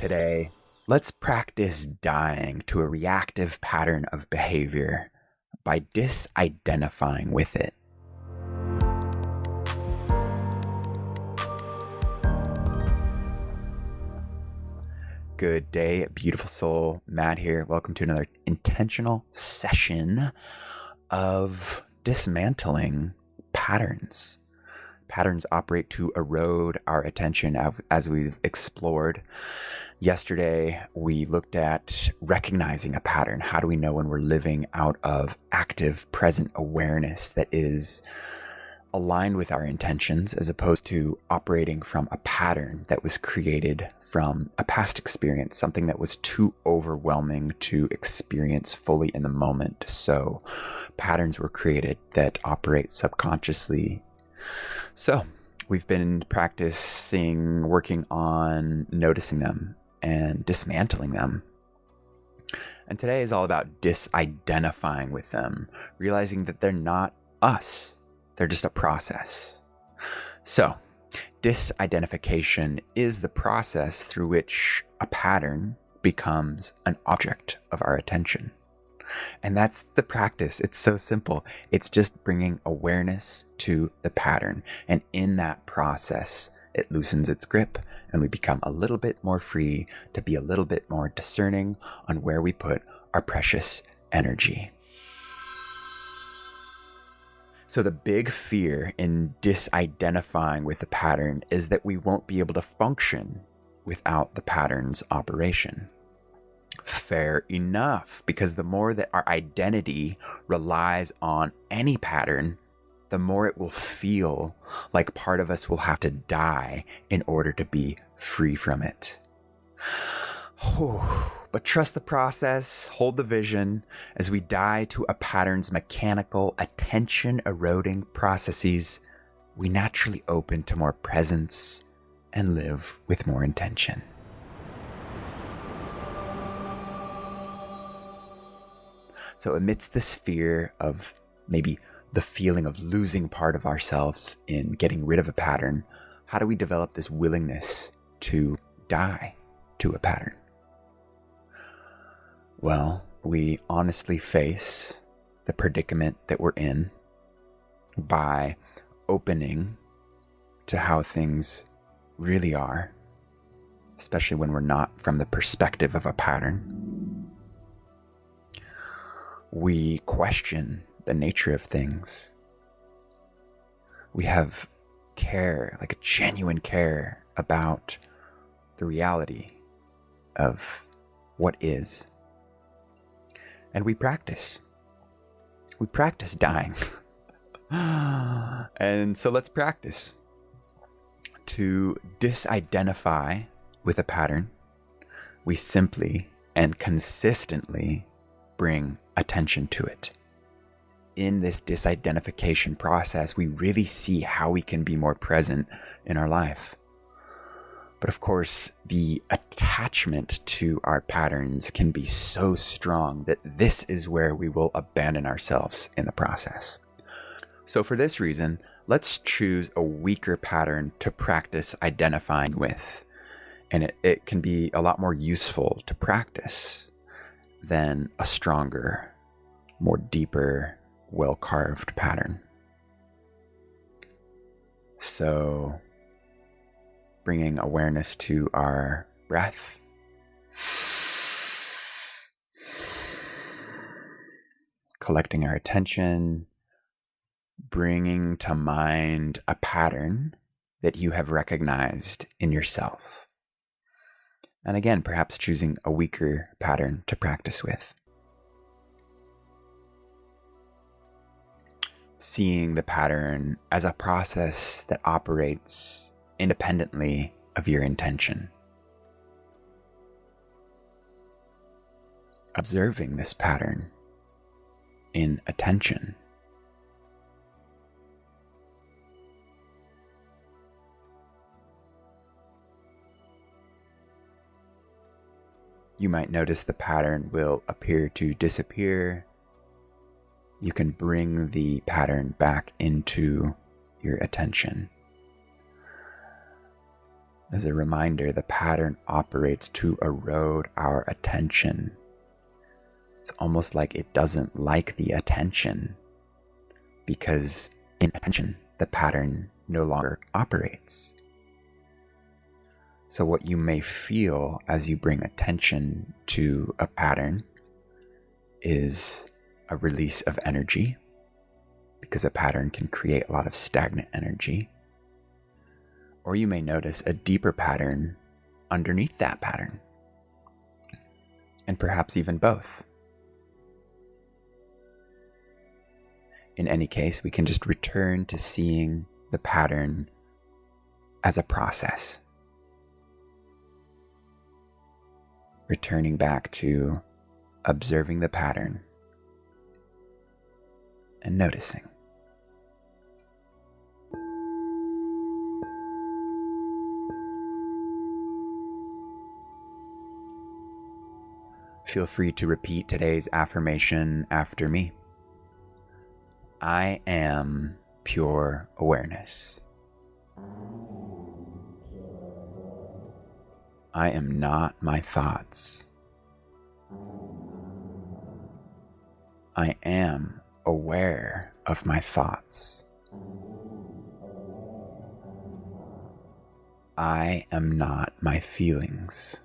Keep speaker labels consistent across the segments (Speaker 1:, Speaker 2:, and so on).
Speaker 1: Today, let's practice dying to a reactive pattern of behavior by disidentifying with it. Good day, beautiful soul. Matt here. Welcome to another intentional session of dismantling patterns. Patterns operate to erode our attention, as we've explored. Yesterday, we looked at recognizing a pattern. How do we know when we're living out of active, present awareness that is aligned with our intentions, as opposed to operating from a pattern that was created from a past experience, something that was too overwhelming to experience fully in the moment. So patterns were created that operate subconsciously. So we've been practicing working on noticing them and dismantling them. And today is all about disidentifying with them, realizing that they're not us. They're just a process. So disidentification is the process through which a pattern becomes an object of our attention. And that's the practice. It's so simple. It's just bringing awareness to the pattern. And in that process, it loosens its grip and we become a little bit more free to be a little bit more discerning on where we put our precious energy. So the big fear in disidentifying with the pattern is that we won't be able to function without the pattern's operation. Fair enough, because the more that our identity relies on any pattern, the more it will feel like part of us will have to die in order to be free from it. But trust the process, hold the vision. As we die to a pattern's mechanical, attention-eroding processes, we naturally open to more presence and live with more intention. So amidst this fear of maybe the feeling of losing part of ourselves in getting rid of a pattern, how do we develop this willingness to die to a pattern? Well, we honestly face the predicament that we're in by opening to how things really are, especially when we're not from the perspective of a pattern. We question the nature of things. We have care, like a genuine care about the reality of what is. And we practice. We practice dying. And so let's practice. To disidentify with a pattern, we simply and consistently bring attention to it. In this disidentification process, we really see how we can be more present in our life. But of course, the attachment to our patterns can be so strong that this is where we will abandon ourselves in the process. So for this reason, let's choose a weaker pattern to practice identifying with. And it can be a lot more useful to practice than a stronger, more deeper, well-carved pattern. So bringing awareness to our breath. Collecting our attention, bringing to mind a pattern that you have recognized in yourself. And again, perhaps choosing a weaker pattern to practice with. Seeing the pattern as a process that operates independently of your intention. Observing this pattern in attention. You might notice the pattern will appear to disappear. You can bring the pattern back into your attention. As a reminder, the pattern operates to erode our attention. It's almost like it doesn't like the attention, because in attention, the pattern no longer operates. So what you may feel as you bring attention to a pattern is a release of energy, because a pattern can create a lot of stagnant energy. Or you may notice a deeper pattern underneath that pattern, and perhaps even both. In any case, we can just return to seeing the pattern as a process. Returning back to observing the pattern and noticing. Feel free to repeat today's affirmation after me. I am pure awareness. I am not my thoughts. I am aware of my thoughts. I am not my feelings.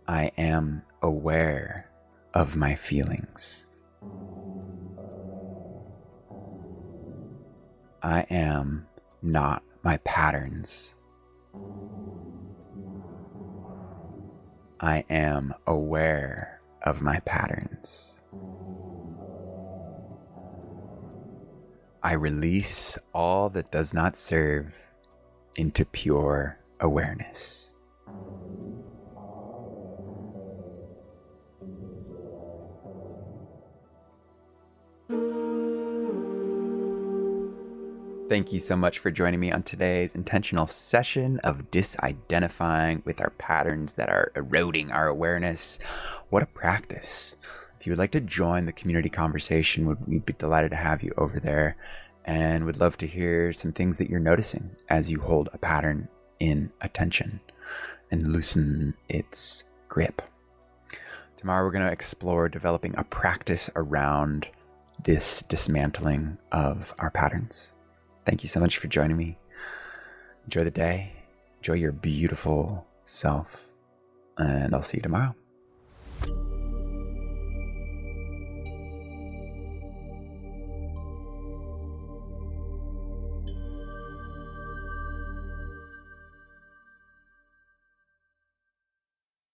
Speaker 1: I am aware of my feelings. I am not my patterns. I am aware of my patterns. I release all that does not serve into pure awareness. Thank you so much for joining me on today's intentional session of disidentifying with our patterns that are eroding our awareness. What a practice. If you would like to join the community conversation, we'd be delighted to have you over there, and would love to hear some things that you're noticing as you hold a pattern in attention and loosen its grip. Tomorrow we're going to explore developing a practice around this dismantling of our patterns. Thank you so much for joining me. Enjoy the day. Enjoy your beautiful self. And I'll see you tomorrow.